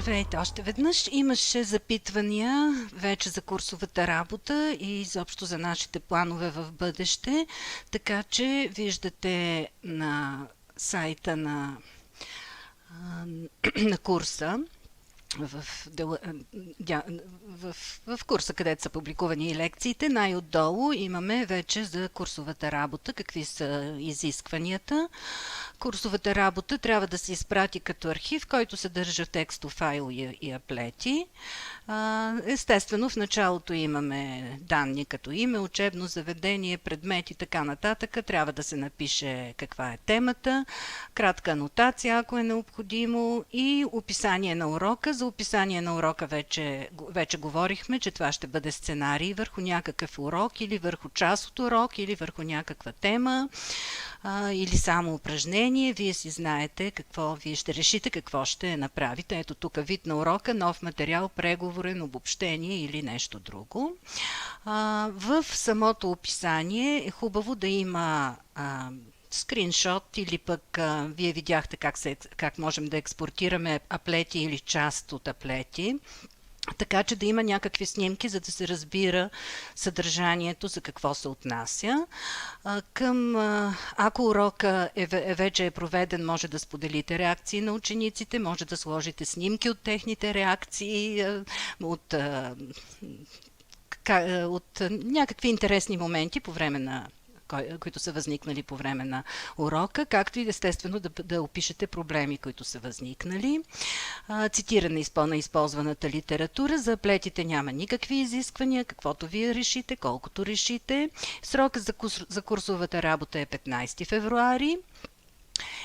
Здравейте още веднъж. Имаше запитвания вече за курсовата работа и изобщо за нашите планове в бъдеще, така че виждате на сайта на курса в, в, в курса, където са публикувани и лекциите, най-отдолу имаме вече за курсовата работа, какви са изискванията. Курсовата работа трябва да се изпрати като архив, който съдържа текстов файл и аплети. Естествено, в началото имаме данни като име, учебно заведение, предмет и така нататък. Трябва да се напише каква е темата, кратка анотация, ако е необходимо, и описание на урока. За описание на урока вече говорихме, че това ще бъде сценарий върху някакъв урок или върху част от урок или върху някаква тема или само упражнение. Вие си знаете вие ще решите какво ще направите. Ето тук вид на урока, нов материал, преговорен, обобщение или нещо друго. В самото описание е хубаво да има скриншот или пък вие видяхте как можем да експортираме аплети или част от аплети. Така че да има някакви снимки, за да се разбира съдържанието, за какво се отнася. Ако урока вече е проведен, може да споделите реакции на учениците, може да сложите снимки от техните реакции, от някакви интересни моменти по време които са възникнали по време на урока, както и естествено да опишете проблеми, които са възникнали. Цитиране на използваната литература. За аплетите няма никакви изисквания, каквото вие решите, колкото решите. Срокът за курсовата работа е 15 февруари.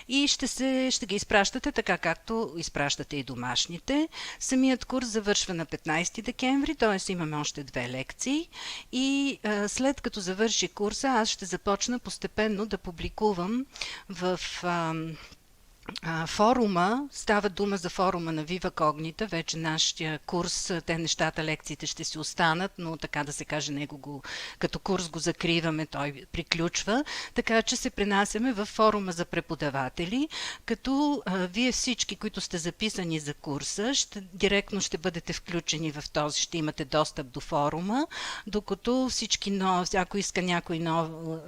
И ще ги изпращате така, както изпращате и домашните. Самият курс завършва на 15 декември, т.е. имаме още 2 лекции. И след като завърши курса, аз ще започна постепенно да публикувам в форума. Става дума за форума на Viva Cognita. Вече нашия курс, нещата, лекциите ще си останат, но така да се каже, като курс го закриваме, той приключва. Така че се пренасяме в форума за преподаватели, като вие всички, които сте записани за курса, директно ще бъдете включени в този, ще имате достъп до форума, докато ако иска някой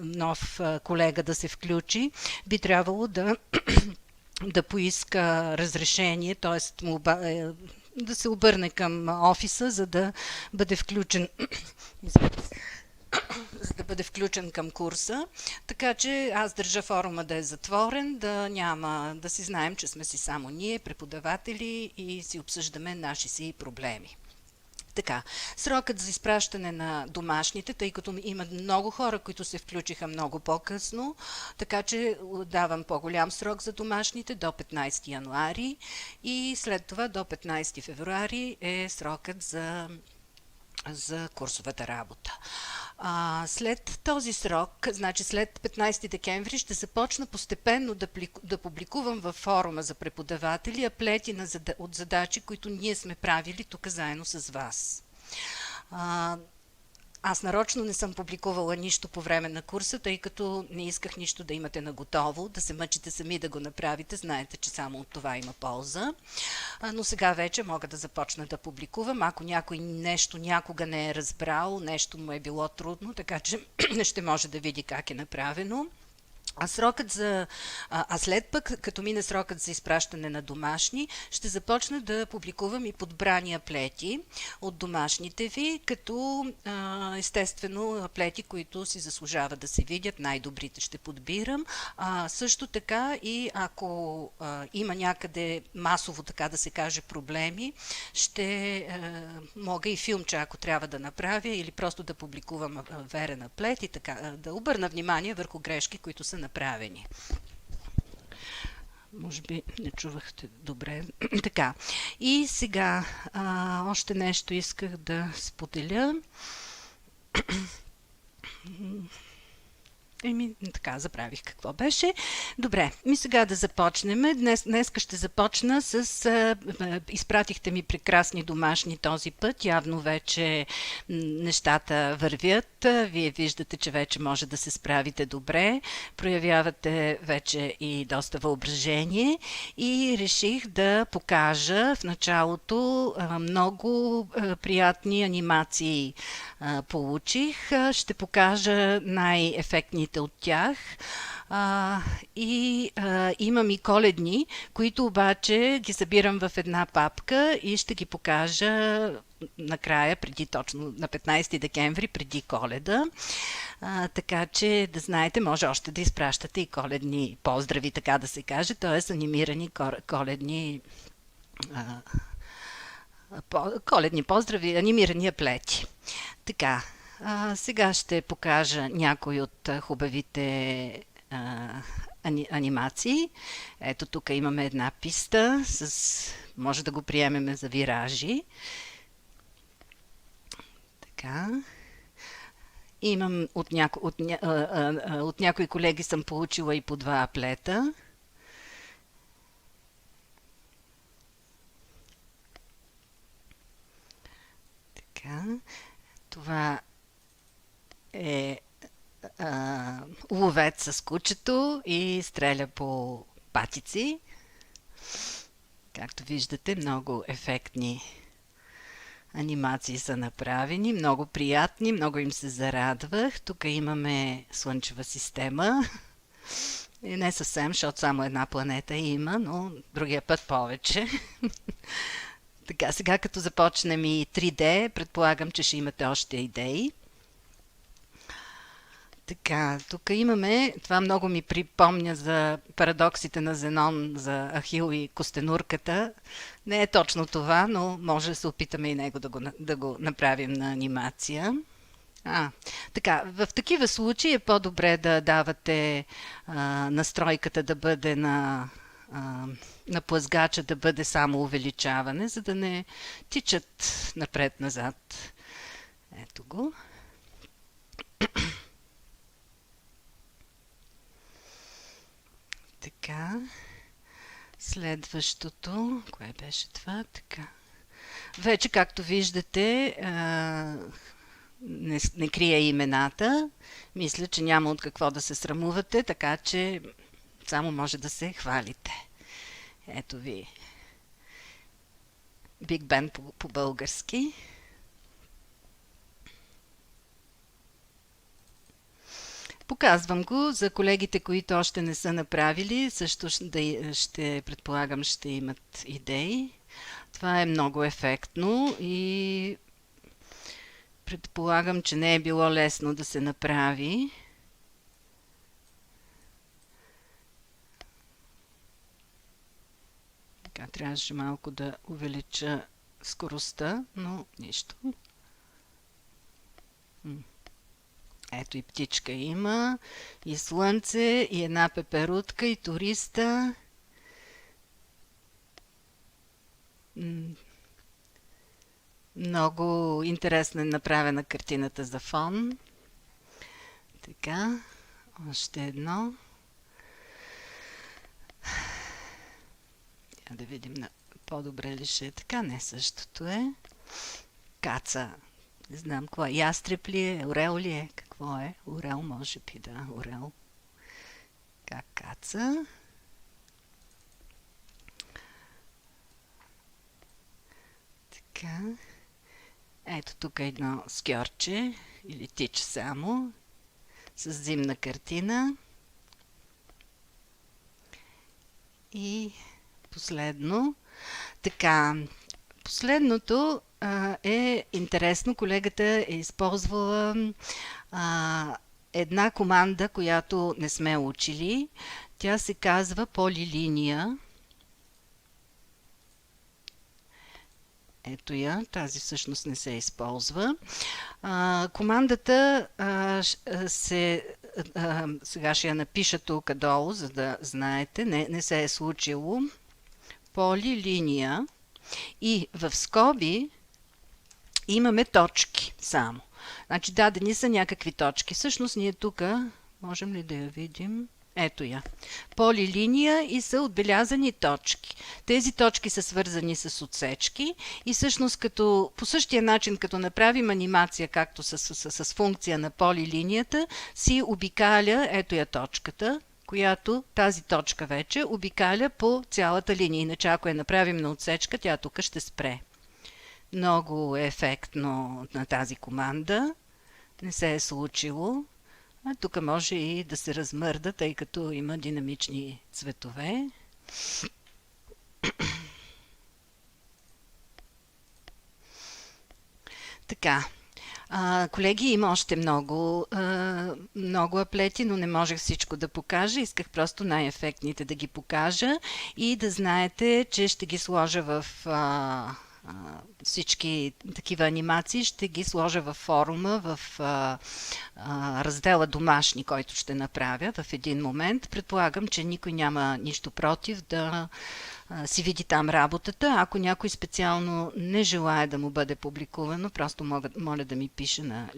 нов колега да се включи, би трябвало да поиска разрешение, т.е. да се обърне към офиса, за да бъде включен към курса. Така че аз държа форума да е затворен, да си знаем, че сме си само ние, преподаватели, и си обсъждаме наши си проблеми. Така, срокът за изпращане на домашните, тъй като има много хора, които се включиха много по-късно, така че давам по-голям срок за домашните до 15 януари и след това до 15 февруари е срокът за курсовата работа. След този срок, значи след 15 декември, ще започна постепенно да публикувам във форума за преподаватели аплети от задачи, които ние сме правили тук заедно с вас. Аз нарочно не съм публикувала нищо по време на курса, тъй като не исках нищо да имате наготово, да се мъчите сами да го направите. Знаете, че само от това има полза. Но сега вече мога да започна да публикувам. Ако някой нещо някога не е разбрал, нещо му е било трудно, така че ще може да види как е направено. След пък, като мине срокът за изпращане на домашни, ще започна да публикувам и подбрани аплети от домашните ви, като естествено аплети, които си заслужават да се видят, най-добрите ще подбирам. Също така и ако има някъде масово, така да се каже, проблеми, ще мога и филмче, ако трябва да направя, или просто да публикувам верен аплет и така, да обърна внимание върху грешки, които са направени. Може би не чувахте добре. Така. И сега още нещо исках да споделя. Така, забравих какво беше. Добре, сега да започнем. Днеска ще започна с... изпратихте ми прекрасни домашни този път. Явно вече нещата вървят. Вие виждате, че вече може да се справите добре. Проявявате вече и доста въображение. И реших да покажа в началото много приятни анимации получих. Ще покажа най-ефектните от тях. Имам и коледни, които обаче ги събирам в една папка и ще ги покажа накрая, точно на 15 декември, преди Коледа. Така че да знаете, може още да изпращате и коледни поздрави, така да се каже, т.е. анимирани коледни коледни поздрави, анимирани аплети. Така, сега ще покажа някои от хубавите анимации. Ето тук имаме една писта, може да го приемем за виражи. Така. Имам от някои колеги съм получила и по 2 аплета. Така. Това е ловец с кучето и стреля по патици. Както виждате, много ефектни анимации са направени, много приятни, много им се зарадвах. Тук имаме Слънчева система. И не съвсем, защото само една планета има, но другия път повече. Така, сега като започнем и 3D, предполагам, че ще имате още идеи. Така, тук имаме, това много ми припомня за парадоксите на Зенон, за Ахил и Костенурката. Не е точно това, но може да се опитаме и него да го направим на анимация. Така, в такива случаи е по-добре да давате настройката да бъде на плъзгача, да бъде само увеличаване, за да не тичат напред-назад. Ето го. Така. Следващото. Кое беше това? Така. Вече, както виждате, не крия имената. Мисля, че няма от какво да се срамувате, така че само може да се хвалите. Ето ви. Биг Бен по български. Показвам го за колегите, които още не са направили. Също ще предполагам, ще имат идеи. Това е много ефектно и предполагам, че не е било лесно да се направи. Така, трябваше малко да увелича скоростта, но нищо. Ето и птичка има, и слънце, и една пеперутка, и туриста. Много интересна е направена картината за фон. Така, още едно. Да видим по-добре ли ще е така. Не, същото е. Каца. Не знам какво е. Ястреб ли е? Орел ли е? Какво е? Орел, може би, да. Орел. Как каца. Така. Ето тук е едно скьорче или тич само с зимна картина. И последно. Така, последното е интересно. Колегата е използвала една команда, която не сме учили. Тя се казва полилиния. Ето я, тази всъщност не се използва. Командата сега ще я напиша тук долу, за да знаете, не се е случило. Полилиния. И в скоби имаме точки само. Значи дадени са някакви точки. Всъщност ние тук Можем ли да я видим? Ето я. Полилиния и са отбелязани точки. Тези точки са свързани с отсечки и всъщност по същия начин, като направим анимация, както с функция на полилинията, си обикаля, ето я точката, която тази точка вече обикаля по цялата линия. Иначе ако я направим на отсечка, тя тук ще спре. Много е ефектно на тази команда. Не се е случило. А тук може и да се размърда, тъй като има динамични цветове. Така. Колеги, има още много аплети, но не можех всичко да покажа. Исках просто най-ефектните да ги покажа и да знаете, че ще ги сложа в всички такива анимации, ще ги сложа във форума, в раздела домашни, който ще направя в един момент. Предполагам, че никой няма нищо против да си види там работата. Ако някой специално не желая да му бъде публикувано, просто моля да ми пише на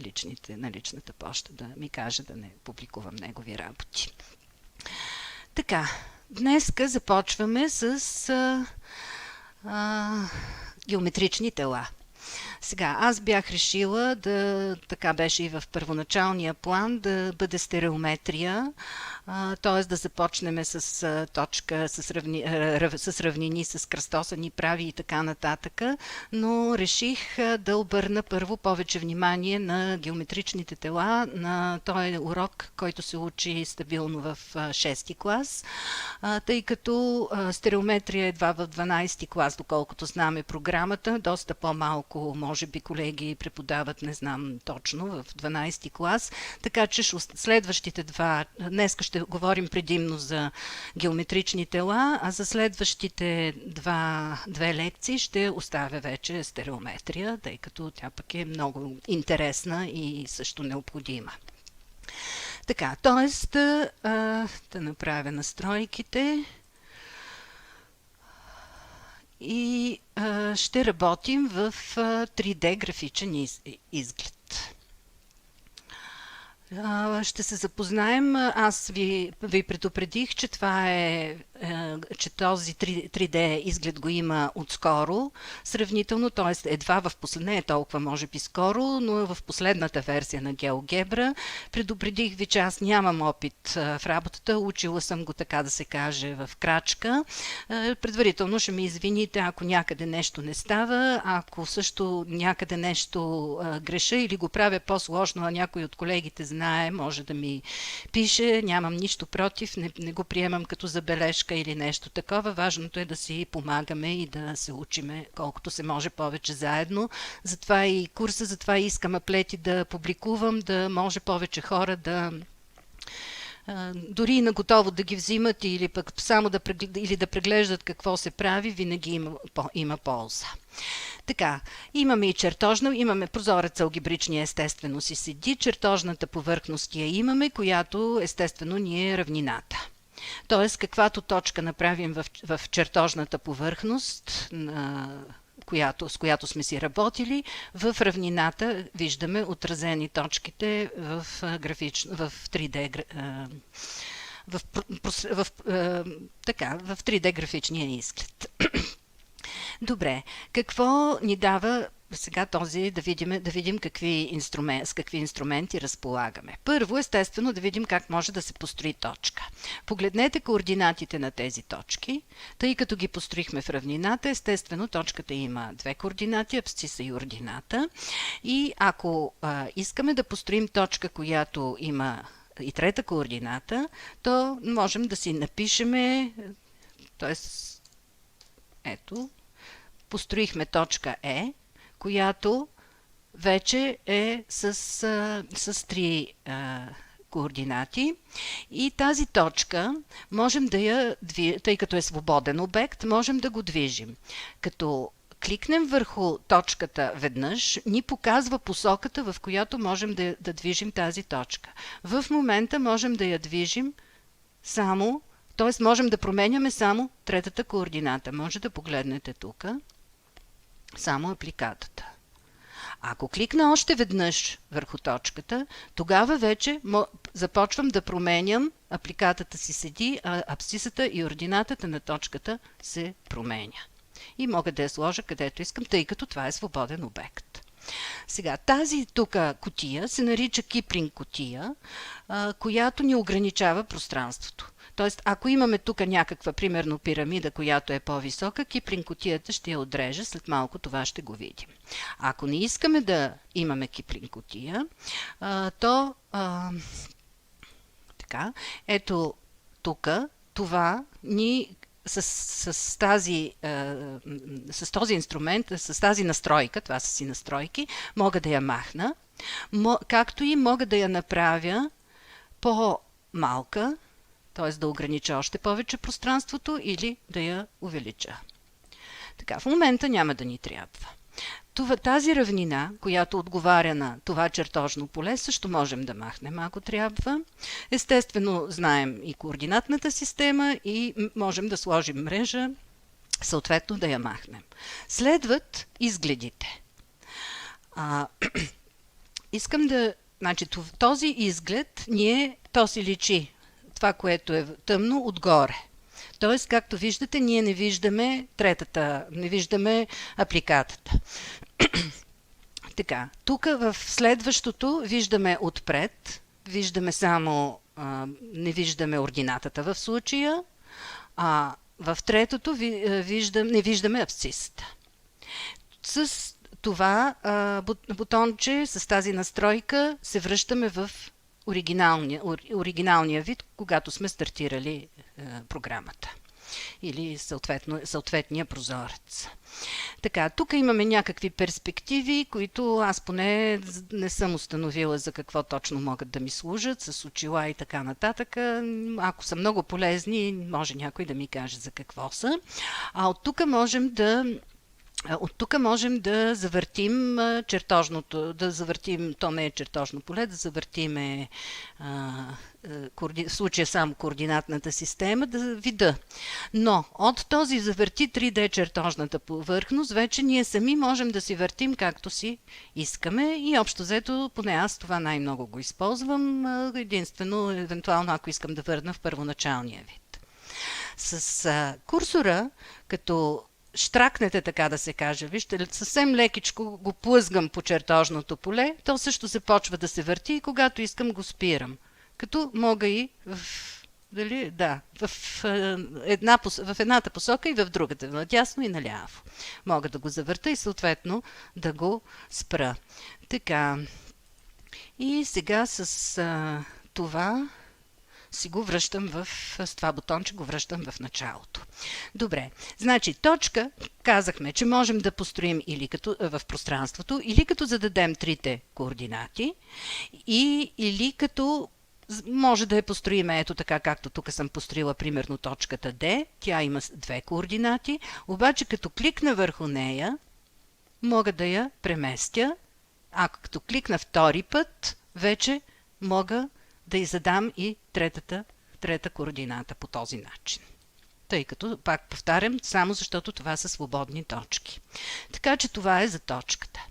личната поща, да ми каже да не публикувам негови работи. Така, днеска започваме с геометрични тела. Сега, аз бях решила така беше и в първоначалния план, да бъде стереометрия, т.е. да започнем с точка, с равнини, с кръстосани прави и така нататък, но реших да обърна първо повече внимание на геометричните тела, на този урок, който се учи стабилно в 6-ти клас, тъй като стереометрия едва в 12-ти клас, доколкото знаме програмата, доста по-малко може би колеги преподават, не знам точно, в 12-ти клас, така че следващите днеска ще говорим предимно за геометрични тела, а за следващите две лекции ще оставя вече стереометрия, тъй като тя пък е много интересна и също необходима. Така, т.е. да направя настройките и ще работим в 3D графичен изглед. Ще се запознаем. Аз ви предупредих, че че този 3D изглед го има отскоро, сравнително, т.е. едва не е толкова може би скоро, но в последната версия на GeoGebra. Предупредих ви, че аз нямам опит в работата, учила съм го, така да се каже, в крачка. Предварително ще ме извините, ако някъде нещо не става, ако също някъде нещо греша или го правя по-сложно, а някой от колегите знае, може да ми пише, нямам нищо против, не го приемам като забележка или нещо такова. Важното е да си помагаме и да се учиме колкото се може повече заедно. Затова и курса, затова искам аплети да публикувам, да може повече хора дори и наготово да ги взимат или пък само да преглеждат какво се прави, винаги има полза. Така, имаме и имаме прозорец алгебричния, естествено си седи, чертожната повърхност я имаме, която естествено ни е равнината. Тоест, каквато точка направим в чертожната повърхност, с която сме си работили, в равнината виждаме отразени точките в 3D в 3D графичния изглед. Добре, какво ни дава сега да видим с какви инструменти разполагаме. Първо, естествено, да видим как може да се построи точка. Погледнете координатите на тези точки. Тъй като ги построихме в равнината, естествено, точката има две координати, абсциса и ордината. И ако искаме да построим точка, която има и трета координата, то можем да си напишеме, т.е. ето, построихме точка Е, която вече е с три координати и тази точка можем тъй като е свободен обект, можем да го движим. Като кликнем върху точката веднъж, ни показва посоката, в която можем да движим тази точка. В момента можем да я движим само, т.е. можем да променяме само третата координата. Може да погледнете тук. Само апликатата. Ако кликна още веднъж върху точката, тогава вече започвам да променям, апликатата си седи, а абсцисата и ординатата на точката се променя. И мога да я сложа където искам, тъй като това е свободен обект. Сега, тази тук кутия се нарича Киплинг кутия, която ни ограничава пространството. Тоест, ако имаме тук някаква, примерно, пирамида, която е по-висока, Киплинг кутията ще я отреже, след малко това ще го видим. Ако не искаме да имаме Киплинг кутия, то така, ето тук, това ни с този инструмент, с тази настройка, това са си настройки, мога да я махна, както и мога да я направя по-малка, т.е. да огранича още повече пространството или да я увелича. Така, в момента няма да ни трябва. Тази равнина, която отговаря на това чертожно поле, също можем да махнем, ако трябва. Естествено, знаем и координатната система и можем да сложим мрежа, съответно да я махнем. Следват изгледите. Искам да... Значи, този изглед то си личи това, което е тъмно, отгоре. Тоест, както виждате, ние не виждаме не виждаме апликатата. Така, тук в следващото виждаме отпред, виждаме само, не виждаме ординатата в случая, а в третото не виждаме абсцисата. С това бутонче, с тази настройка се връщаме в оригиналния вид, когато сме стартирали програмата или съответния прозорец. Така, тук имаме някакви перспективи, които аз поне не съм установила за какво точно могат да ми служат, с очила и така нататък. Ако са много полезни, може някой да ми каже за какво са. А от тук можем да завъртим чертожното, то не е чертожно поле, да завъртим в случая само координатната система, да вида. Но от този завърти 3D чертожната повърхност, вече ние сами можем да си въртим както си искаме и общо взето, поне аз това най-много го използвам, единствено, евентуално ако искам да върна в първоначалния вид. С курсора, като штракнете, така да се каже, вижте, съвсем лекичко го плъзгам по чертожното поле, то също започва да се върти и когато искам го спирам. Като мога и в едната посока и в другата, надясно и наляво. Мога да го завърта и съответно да го спра. Така. И сега с това си го връщам с това бутонче го връщам в началото. Добре, значи точка, казахме, че можем да построим или в пространството, или като зададем трите координати, или като може да я построим ето така, както тук съм построила примерно точката D, тя има две координати, обаче като кликна върху нея, мога да я преместя, а като кликна втори път, вече мога да й задам и трета координата по този начин. Тъй като, пак повтарям, само защото това са свободни точки. Така че това е за точката.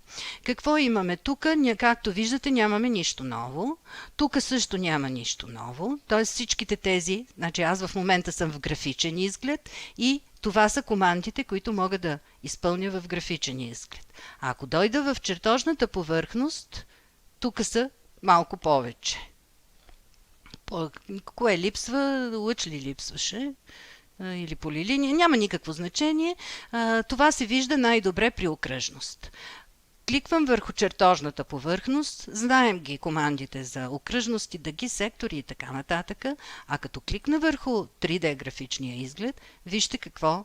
Какво имаме тук? Както виждате, нямаме нищо ново. Тук също няма нищо ново. Т.е. всичките тези, значи аз в момента съм в графичен изглед и това са командите, които мога да изпълня в графичен изглед. А ако дойда в чертожната повърхност, тук са малко повече. Кое липсва? Лъч ли липсваше? Или полилиния? Няма никакво значение. Това се вижда най-добре при окръжност. Кликвам върху чертожната повърхност, знаем ги командите за окръжности, дъги, сектори и така нататък, а като кликна върху 3D графичния изглед, вижте какво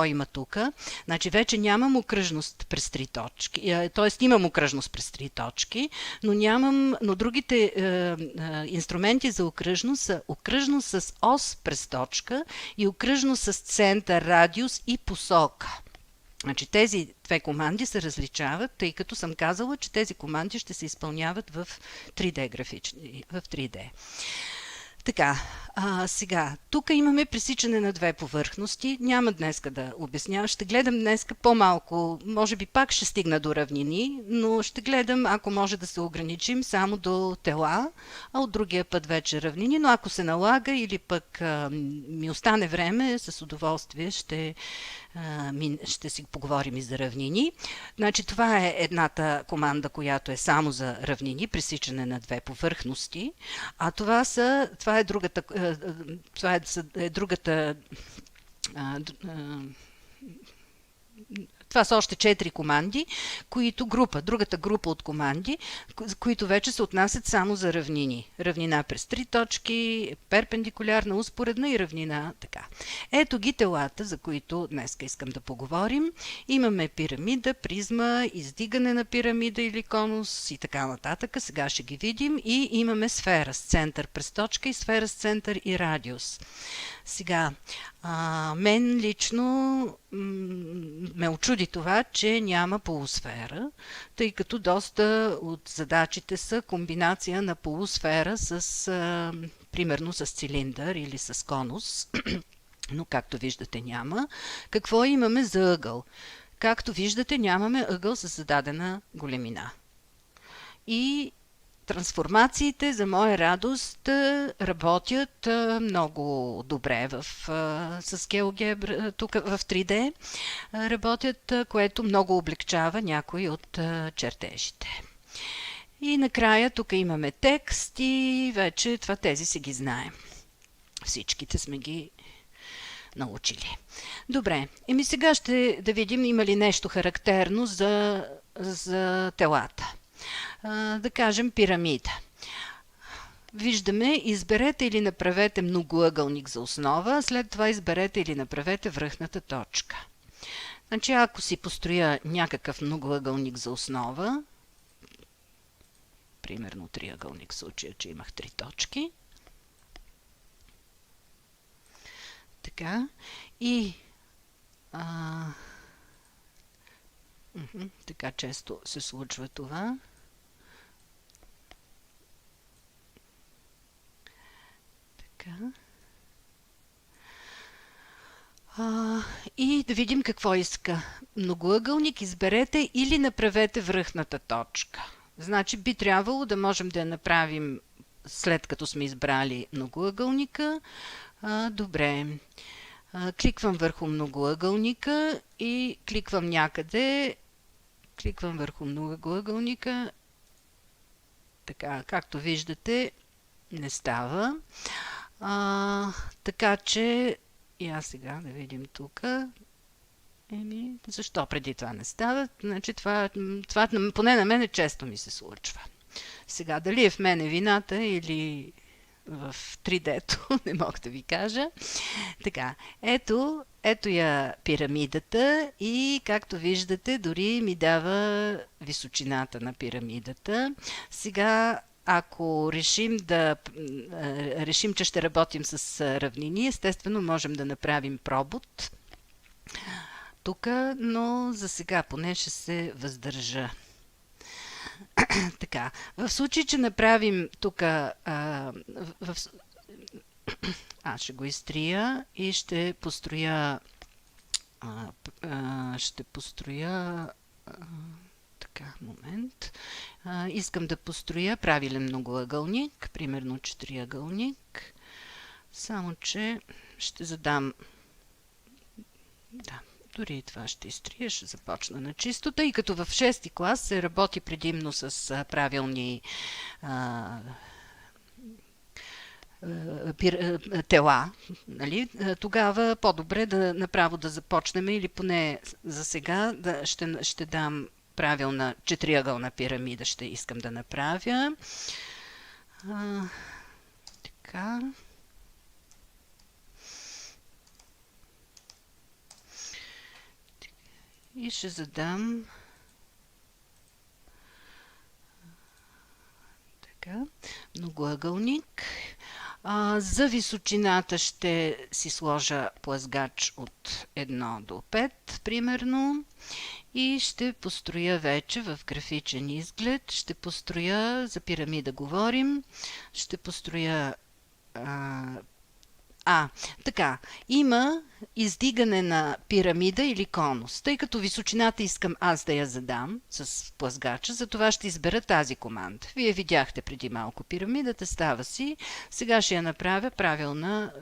има тук. Значи вече нямам окръжност през 3 точки, т.е. имам окръжност през 3 точки, но другите инструменти за окръжност са окръжност с ос през точка и окръжност с център, радиус и посока. Значи тези две команди се различават, тъй като съм казала, че тези команди ще се изпълняват в 3D графични, в 3D. Така, сега, тук имаме пресичане на две повърхности. Няма днеска да обяснявам. Ще гледам днеска по-малко. Може би пак ще стигна до равнини, но ще гледам, ако може да се ограничим, само до тела, а от другия път вече равнини. Но ако се налага или пък ми остане време, с удоволствие ще си поговорим и за равнини. Значи това е едната команда, която е само за равнини, пресичане на две повърхности, а това е другата, това са още 4 команди, другата група от команди, които вече се отнасят само за равнини. Равнина през 3 точки, перпендикулярна, успоредна и равнина така. Ето ги телата, за които днес искам да поговорим. Имаме пирамида, призма, издигане на пирамида или конус и така нататък. Сега ще ги видим. И имаме сфера с център през точка и сфера с център и радиус. Сега, мен лично ме очуди това, че няма полусфера, тъй като доста от задачите са комбинация на полусфера примерно с цилиндър или с конус, но както виждате няма. Какво имаме за ъгъл? Както виждате нямаме ъгъл с зададена големина. И трансформациите, за моя радост, работят много добре с GeoGebra, тук в 3D работят, което много облегчава някои от чертежите. И накрая тук имаме текст и вече тези си ги знаем. Всичките сме ги научили. Добре, сега ще да видим има ли нещо характерно за телата. Да кажем пирамида. Виждаме, изберете или направете многоъгълник за основа, след това изберете или направете връхната точка. Значи, ако си построя някакъв многоъгълник за основа, примерно триъгълник в случая, че имах 3 точки, така, и така често се случва това. Така. И да видим какво иска. Многоъгълник изберете или направете връхната точка. Значи би трябвало да можем да я направим след като сме избрали многоъгълника. Добре. Кликвам върху многоъгълника и кликвам някъде. Кликвам върху многоъгълника. Така, както виждате, не става. Така че, и сега да видим тук. Защо преди това не става? Значи това поне на мене често ми се случва. Сега, дали е в мене вината или в 3D-то, не мога да ви кажа. Така, ето я пирамидата и както виждате, дори ми дава височината на пирамидата. Сега, ако решим, че ще работим с равнини, естествено можем да направим пробот тук, но за сега поне ще се въздържа. Така, в случай, че направим тук, аз ще го изтрия и ще построя така, момент. Искам да построя правилен многоъгълник, примерно четириъгълник, само че ще задам, да, дори това ще изтрия, ще започна на чисто, тъй като в 6-ти клас се работи предимно с правилни тела, нали? Тогава по-добре направо да започнем, или поне за сега ще дам правилна четириъгълна пирамида, ще искам да направя. Така. И ще задам така, многоъгълник. За височината ще си сложа плъзгач от 1 до 5, примерно. И ще построя вече в графичен изглед, ще построя, за пирамида говорим, ще построя Така, има издигане на пирамида или конус. Тъй като височината искам аз да я задам с плъзгача, затова ще избера тази команда. Вие видяхте преди малко пирамидата, става си. Сега ще я направя правилна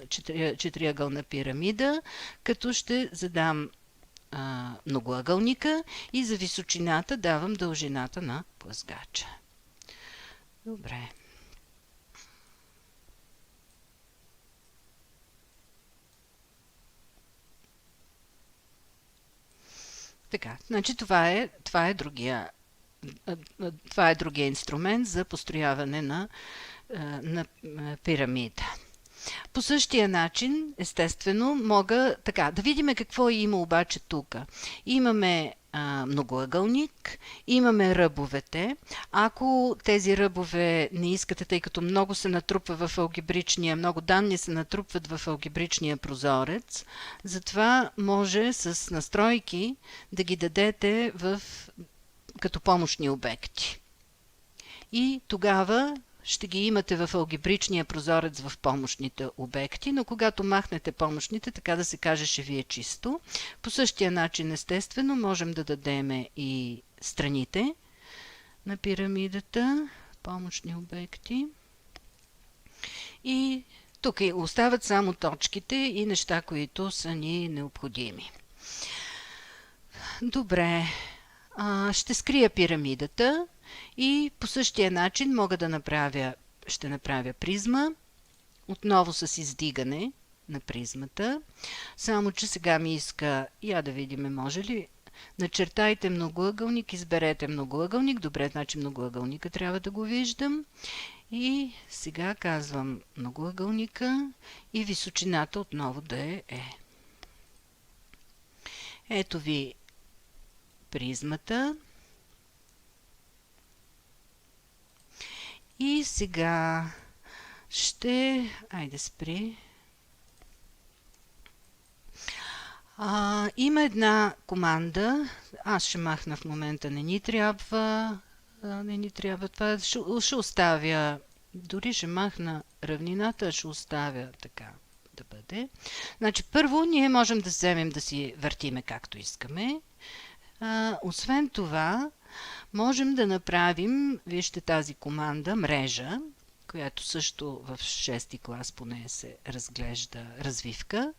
четириъгълна пирамида, като ще задам многоъгълника и за височината давам дължината на плъзгача. Добре. Така, значи това е другия инструмент за построяване на пирамида. По същия начин, естествено, мога така, да видим какво има обаче тук. Имаме многоъгълник, имаме ръбовете. Ако тези ръбове не искате, тъй като много се натрупва в алгебричния, много данни се натрупват в алгебричния прозорец, затова може с настройки да ги дадете като помощни обекти. И тогава ще ги имате в алгебричния прозорец в помощните обекти, но когато махнете помощните, така да се каже, ще ви е чисто. По същия начин, естествено, можем да дадем и страните на пирамидата, помощни обекти. И тук остават само точките и неща, които са ни необходими. Добре, ще скрия пирамидата. И по същия начин мога да ще направя призма, отново с издигане на призмата, само че сега ми иска, да видим може ли, начертайте многоъгълник, изберете многоъгълник, добре, значи многоъгълника трябва да го виждам и сега казвам многоъгълника и височината отново да е Е. Ето ви призмата. И сега айде спри. Има една команда. Аз ще махна в момента. Не ни трябва това. Ще оставя. Дори ще махна равнината, ще оставя така да бъде. Значи първо ние можем да вземем да си въртиме както искаме. Освен това, можем да направим, вижте тази команда, мрежа, която също в 6-ти клас поне се разглежда развивка.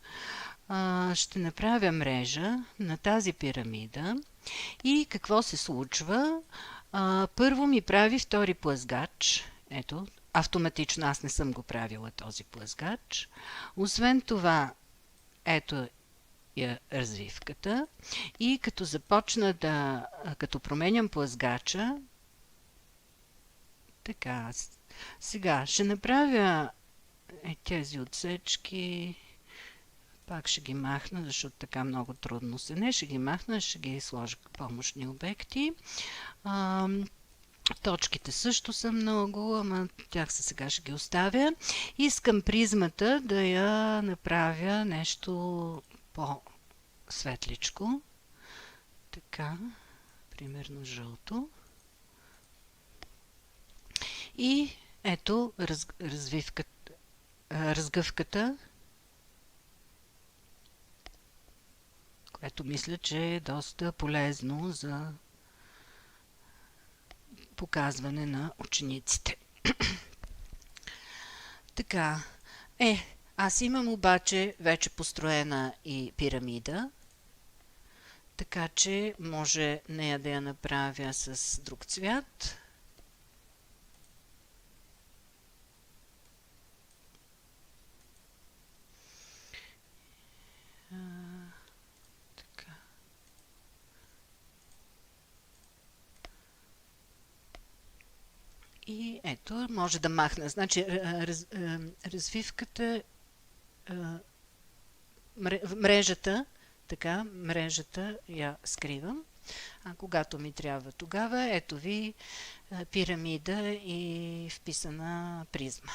Ще направя мрежа на тази пирамида и какво се случва? Първо ми прави втори плъзгач. Ето, автоматично аз не съм го правила този плъзгач. Освен това, ето развивката и като започна като променям плъзгача, така, сега ще направя тези отсечки, пак ще ги махна, защото така много трудно се. Не ще ги махна, ще ги сложа помощни обекти. Точките също са много, ама тях сега ще ги оставя. Искам призмата да я направя нещо по-светличко. Така, примерно жълто. И ето разгъвката, което мисля, че е доста полезно за показване на учениците. Така, аз имам обаче вече построена и пирамида, така че може нея да я направя с друг цвят. Така. И ето, може да махна. Значи, развивката, мрежата я скривам. А когато ми трябва тогава, ето ви пирамида и вписана призма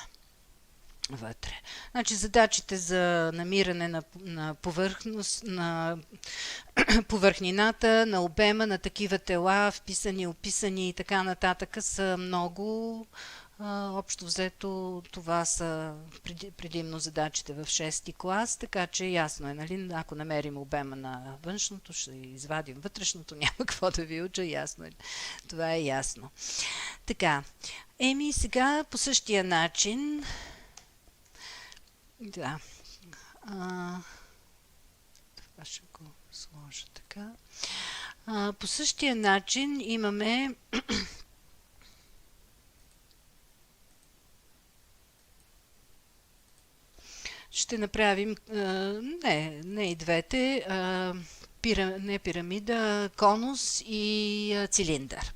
вътре. Значи задачите за намиране на повърхност, на повърхнината, на обема на такива тела, вписани, описани и така нататък са много Общо взето това са предимно задачите в 6-ти клас, така че ясно е, нали? Ако намерим обема на външното, ще извадим вътрешното, няма какво да ви уча, ясно е. Това е ясно. Така, сега по същия начин, да, това ще го сложа така. По същия начин имаме ще направим не и двете, не пирамида, конус и цилиндър.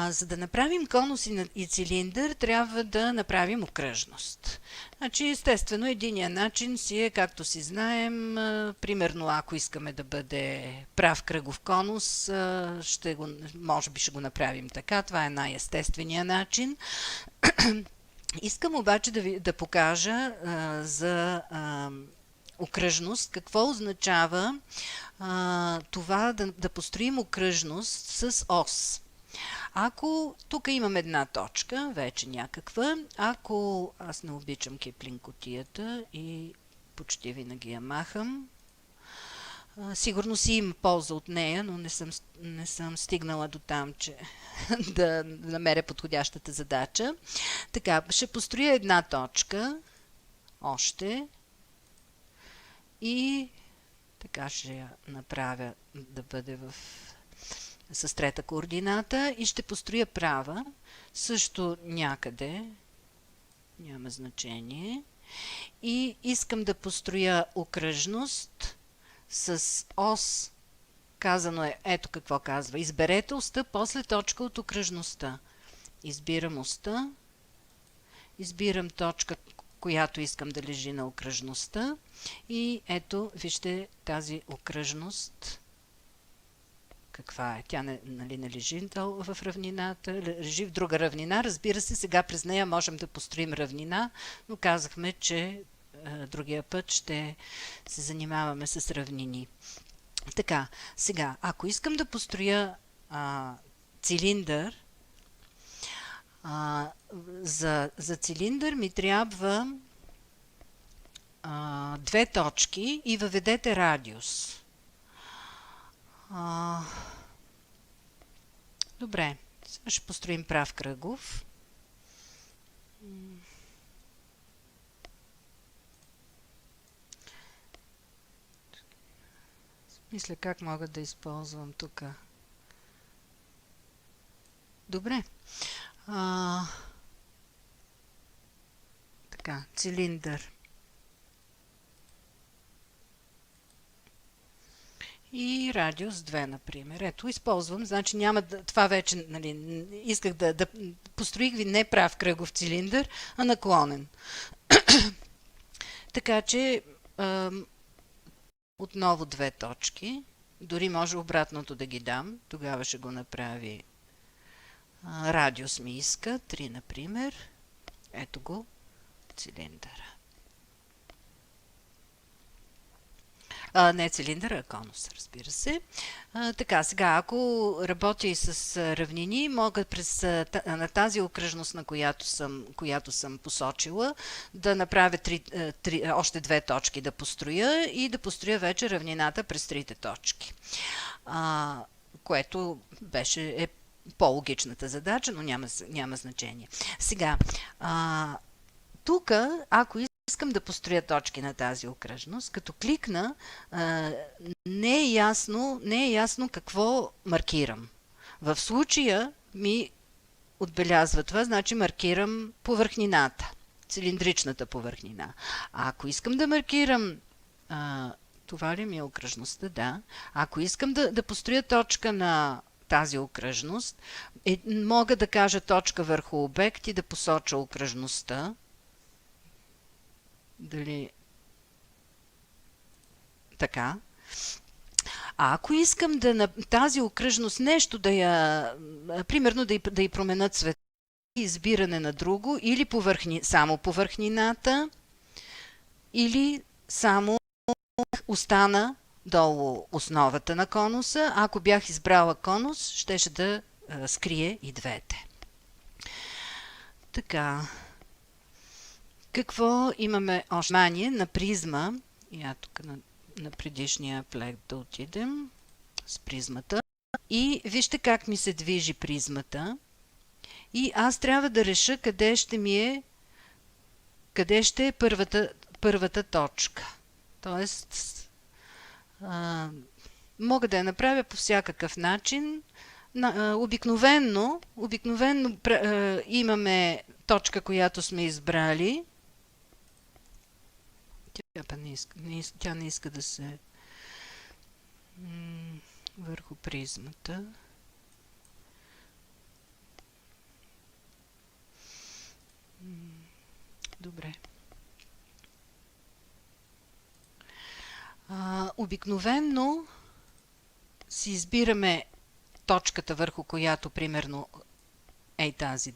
За да направим конус и цилиндър, трябва да направим окръжност. Значи, естествено, единият начин си е, както си знаем, примерно, ако искаме да бъде прав кръгов конус, може би ще го направим така. Това е най-естественият начин. Искам обаче да покажа за окръжност какво означава това да построим окръжност с ос. Ако тук имам една точка, вече някаква, ако аз не обичам Киплинг кутията и почти винаги я махам, сигурно си има полза от нея, но не съм стигнала до там, че да намеря подходящата задача. Така, ще построя една точка, още, и така ще я направя да бъде с трета координата и ще построя права, също някъде, няма значение, и искам да построя окръжност с ос. Казано е, ето какво казва. Изберете оста после точка от окръжността. Избирам оста, избирам точка, която искам да лежи на окръжността, и ето, вижте тази окръжност. Каква е? Тя не лежи в равнината, лежи в друга равнина. Разбира се, сега през нея можем да построим равнина, но казахме, че другия път ще се занимаваме с равнини. Така, сега, ако искам да построя цилиндър, за цилиндър ми трябва две точки и въведете радиус. Добре, сега ще построим прав кръгов. Мисля как мога да използвам тук. Добре. Така, цилиндър. И радиус 2, например. Ето, използвам. Значи няма това вече, нали, исках да построих ви не прав кръгов цилиндър, а наклонен. Така че отново две точки. Дори може обратното да ги дам. Тогава ще го направи. Радиус ми иска 3, например. Ето го цилиндъра. Не цилиндъра, а конус, разбира се. Така, сега, ако работя и с равнини, мога на тази окръжност, на която съм посочила, да направя още две точки да построя и да построя вече равнината през трите точки. Което е по-логичната задача, но няма значение. Сега, тук, ако искам да построя точки на тази окръжност, като кликна, не е ясно какво маркирам. В случая ми отбелязва това, значи маркирам повърхнината, цилиндричната повърхнина. А ако искам да маркирам, това ли ми е окръжността? Да. Ако искам да построя точка на тази окръжност, мога да кажа точка върху обект и да посоча окръжността. Дали така. А ако искам на тази окръжност нещо примерно да й променя цвета, избиране на друго, или само повърхнината, или само остана долу основата на конуса. Ако бях избрала конус, щеше да скрие и двете. Така. Какво имаме още? Внимание на призма. Я тук на предишния плек да отидем с призмата. И вижте как ми се движи призмата. И аз трябва да реша къде ще е първата точка. Тоест, мога да я направя по всякакъв начин. Обикновенно имаме точка, която сме избрали. Тя не иска да се върху призмата. Добре. Обикновенно си избираме точката, върху която, примерно, тази,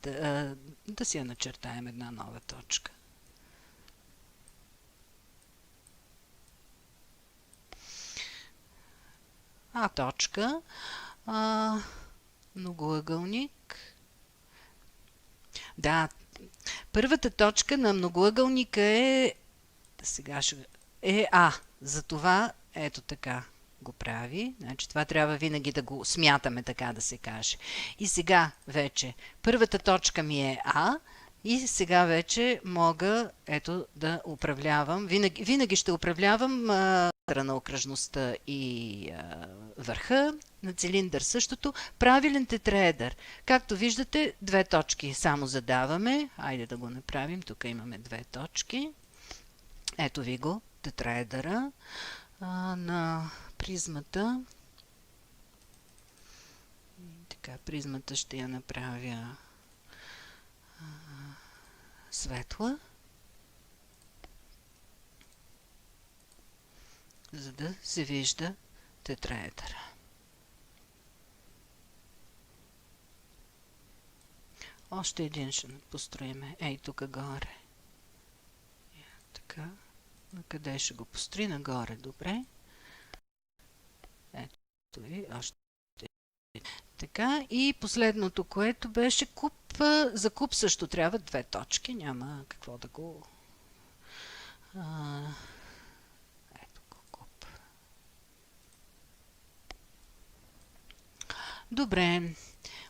да си я начертаем една нова точка. Точка, многоъгълник. Да, първата точка на многоъгълника е А. Затова ето така го прави. Значи това трябва винаги да го смятаме, така да се каже. И сега вече първата точка ми е А и сега вече мога да управлявам. Винаги ще управлявам на окръжността и върха, на цилиндър същото. Правилен тетраедър. Както виждате, две точки само задаваме. Айде да го направим. Тук имаме две точки. Ето ви го, тетраедъра на призмата. Така, призмата ще я направя светла, за да се вижда тетраедъра. Още един ще построим. Ей, тук горе. Така. На къде ще го построи? Нагоре. Добре. Ето ви. Още. Така. И последното, което беше куб. За куб също трябва две точки. Няма какво да го... Ето го куб. Добре.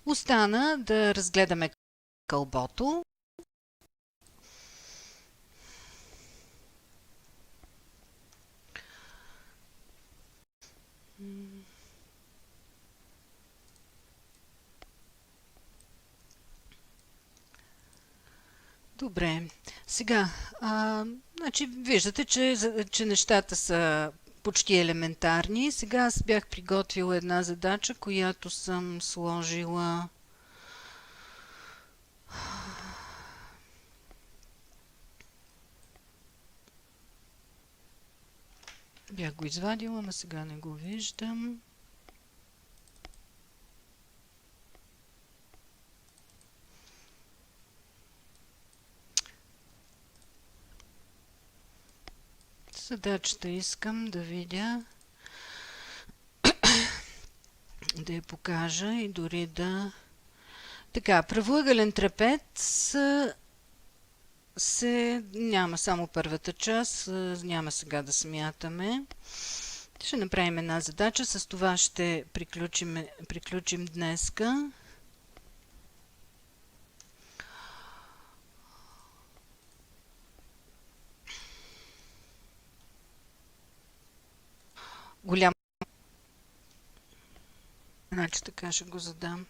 Остана да разгледаме кълбото. Добре. Сега, значи, виждате, че нещата са почти елементарни. Сега аз бях приготвила една задача, която съм сложила... Бях го извадила, но сега не го виждам. Задачата искам да видя, да я покажа и дори да... Така, правоъгълен трапец няма само първата част, няма сега да смятаме. Ще направим една задача, с това ще приключим днеска. Голям. Значи така ще го задам.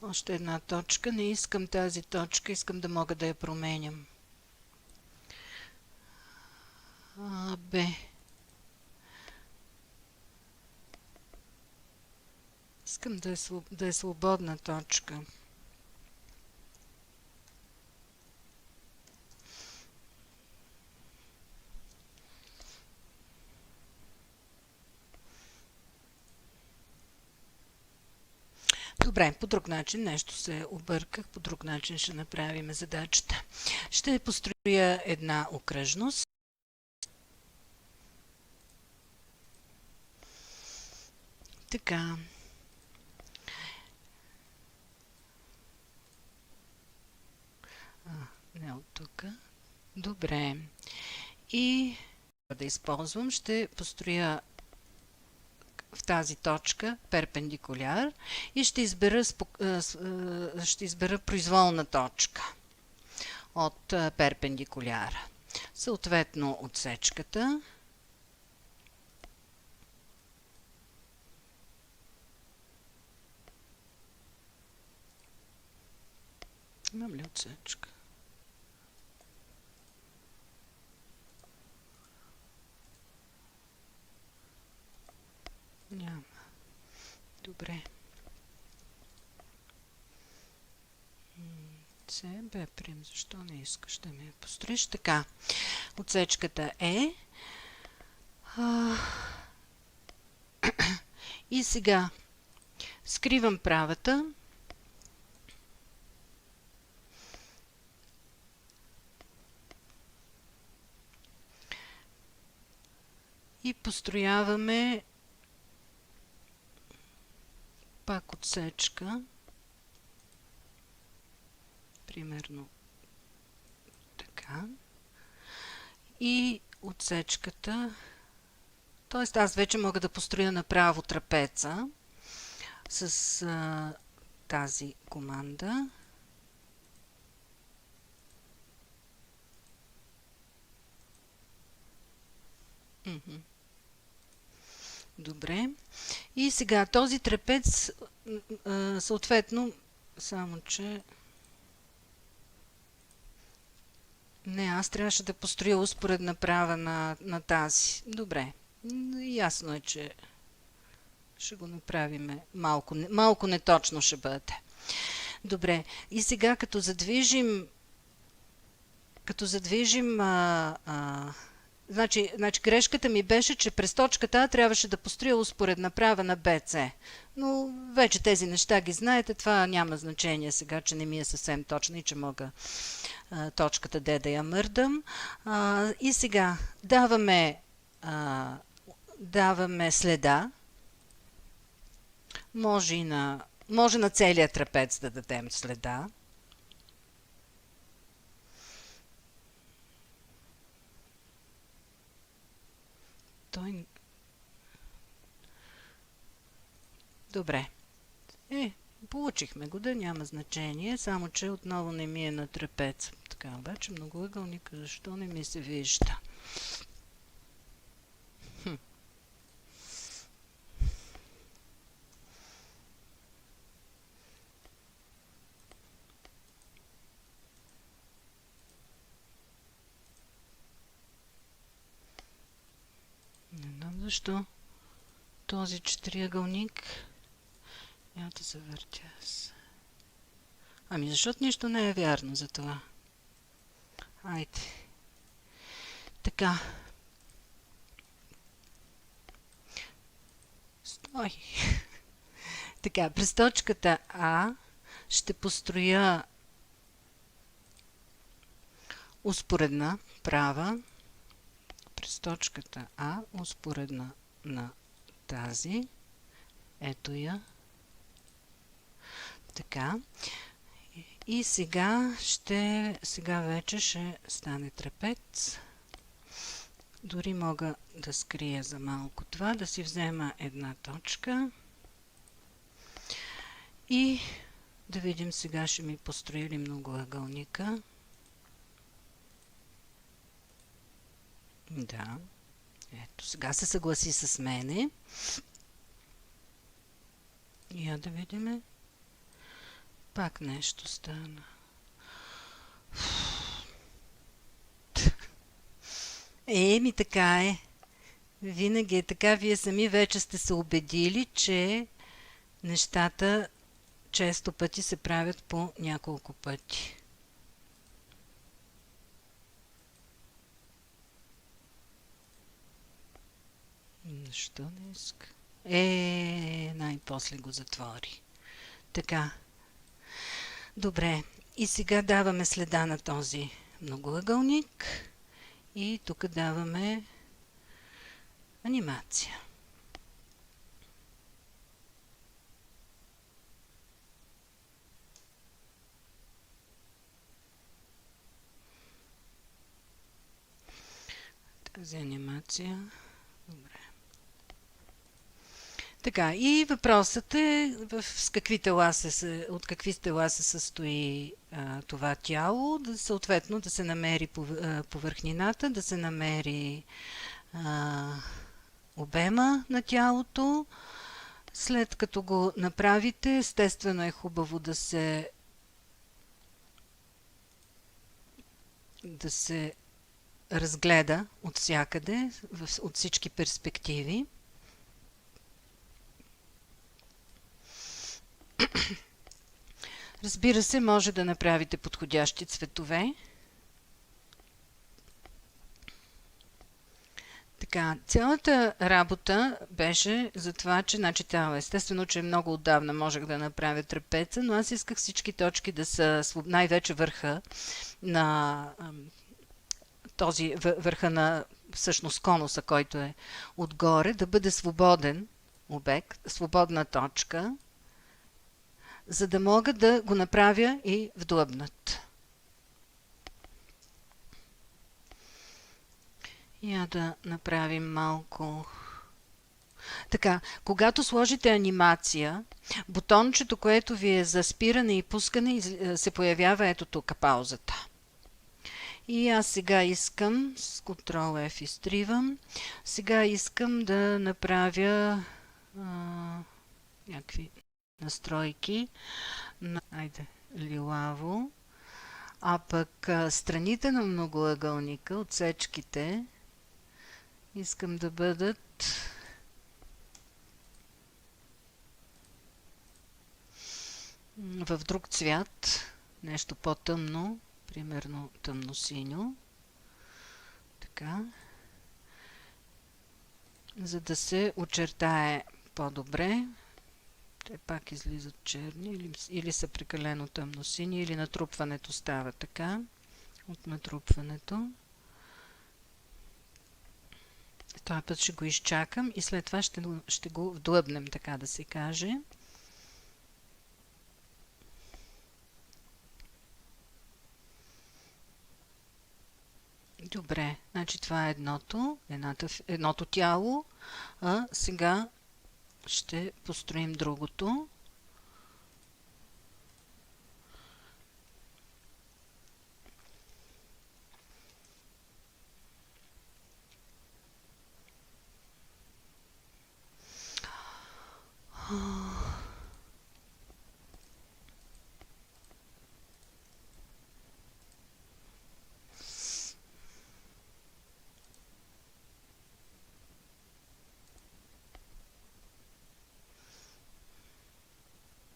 Още една точка. Не искам тази точка, искам да мога да я променям. Б. Искам да е свободна точка. Добре, по друг начин нещо се обърках, по друг начин ще направим задачата. Ще построя една окръжност. Така. Не от тук. Добре. И да използвам, ще построя в тази точка перпендикуляр и ще избера произволна точка от перпендикуляра. Съответно отсечката имам ли отсечка? Няма. Добре. С, Б прим, защо не искаш да ми я построиш? Така. Отсечката е. И сега скривам правата. И построяваме пак отсечка. Примерно така. И отсечката, т.е. аз вече мога да построя направо трапеца с тази команда. Добре. И сега този трапец съответно, само че не, аз трябваше да построя успоредна права на тази. Добре. Ясно е, че ще го направим малко неточно ще бъде. Добре. И сега като задвижим значи грешката ми беше, че през точката А трябваше да построя успоредна права на BC. Но вече тези неща ги знаете, това няма значение сега, че не ми е съвсем точно и че мога точката D да я мърдам. И сега даваме следа. Може на целия трапец да дадем следа. Добре. Получихме го, да няма значение, само че отново не ми е на трапец. Така, обаче многоъгълника, защо не ми се вижда? Не знам защо този четириъгълник няма да завъртя аз. Ами защото нищо не е вярно за това. Айде. Така. Стой. Така, през точката А ще построя успоредна права. През точката А, успоредна на тази. Ето я. Така. И сега вече ще стане трапец. Дори мога да скрия за малко това, да си взема една точка. И да видим сега ще ми построили многоъгълника. Да. Ето, сега се съгласи с мене. Я да видим. Пак нещо стана. Ми така е. Винаги е така. Вие сами вече сте се убедили, че нещата често пъти се правят по няколко пъти. Защо не иска? Най-после го затвори. Така. Добре. И сега даваме следа на този многоъгълник. И тук даваме анимация. тази анимация. Добре. Така, и въпросът е от какви тела се състои това тяло, съответно да се намери повърхнината, да се намери а, обема на тялото. След като го направите, естествено е хубаво да се разгледа от всякъде, от всички перспективи. Разбира се, може да направите подходящи цветове. Така, цялата работа беше за това, че естествено, че много отдавна можех да направя трапеца, но аз исках всички точки да са най-вече върха на върха на всъщност конуса, който е отгоре, да бъде свободен обект, свободна точка, за да мога да го направя и вдлъбнат. Я да направим малко. Така, когато сложите анимация, бутончето, което ви е за спиране и пускане, се появява ето тук, паузата. И аз сега искам, с Ctrl F изтривам, сега искам да направя някакви настройки на лилаво, а пък страните на многоъгълника, отсечките, искам да бъдат в друг цвят, нещо по-тъмно, примерно тъмно-синьо. Така. За да се очертае по-добре. Те пак излизат черни или са прекалено тъмно-сини, или натрупването става така. От натрупването. Този път ще го изчакам и след това ще го вдлъбнем, така да се каже. Добре, значи това е едното тяло, а сега ще построим другото.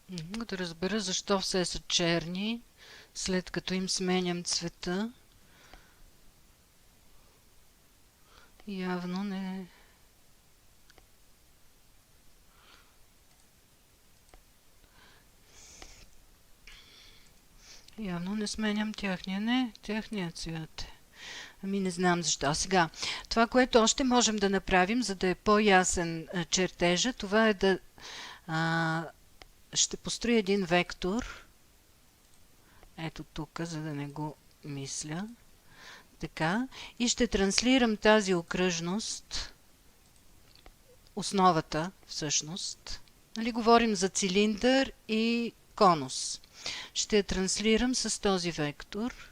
Не мога да разбера защо все са черни, след като им сменям цвета. Явно не. Явно не сменям техния цвят. Ами не знам защо. Сега, това, което още можем да направим, за да е по-ясен чертежа, това е да ще построя един вектор. Ето тук, за да не го мисля. Така. И ще транслирам тази окръжност, основата всъщност. Нали, говорим за цилиндър и конус. Ще я транслирам с този вектор.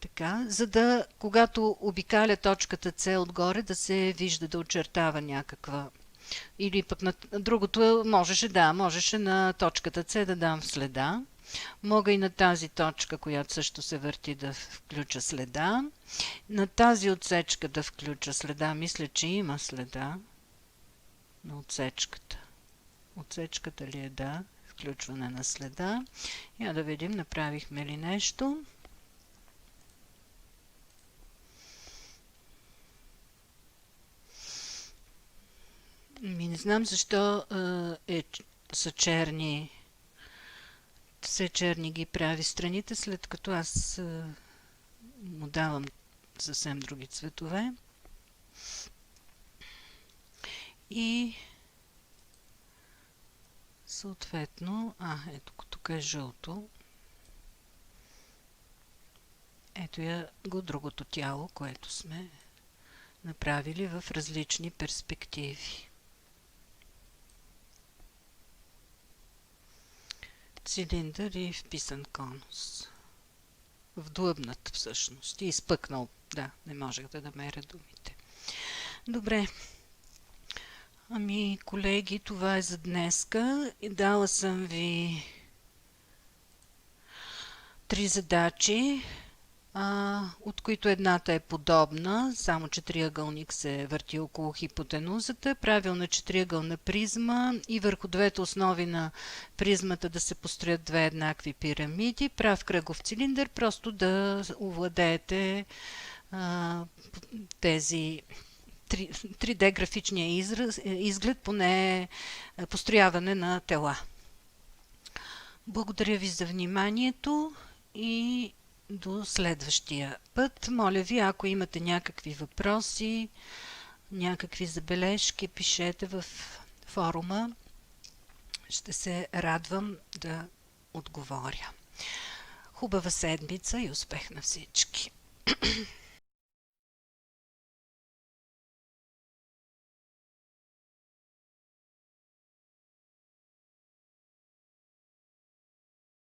Така, за да, когато обикаля точката С отгоре, да се вижда, да очертава някаква. Или пък на другото можеше на точката С да дам следа. Мога и на тази точка, която също се върти, да включа следа. На тази отсечка да включа следа. Мисля, че има следа на отсечката. Отсечката ли е? Да. Включване на следа. Я да видим, направихме ли нещо. Не знам защо са черни. Все черни ги прави страните, след като аз му давам съвсем други цветове. И съответно, ето тук е жълто. Ето я го другото тяло, което сме направили в различни перспективи. Цилиндър и вписан конус. Вдлъбнат всъщност и изпъкнал. Да, не можех да намеря думите. Добре. Ами, колеги, това е за днеска. Дала съм ви 3 задачи, от които едната е подобна, само че триъгълник се върти около хипотенузата, правилна четириъгълна призма и върху двете основи на призмата да се построят две еднакви пирамиди, прав кръгов цилиндър, просто да овладеете тези 3D графичния изглед, поне построяване на тела. Благодаря ви за вниманието и до следващия път. Моля ви, ако имате някакви въпроси, някакви забележки, пишете в форума. Ще се радвам да отговоря. Хубава седмица и успех на всички!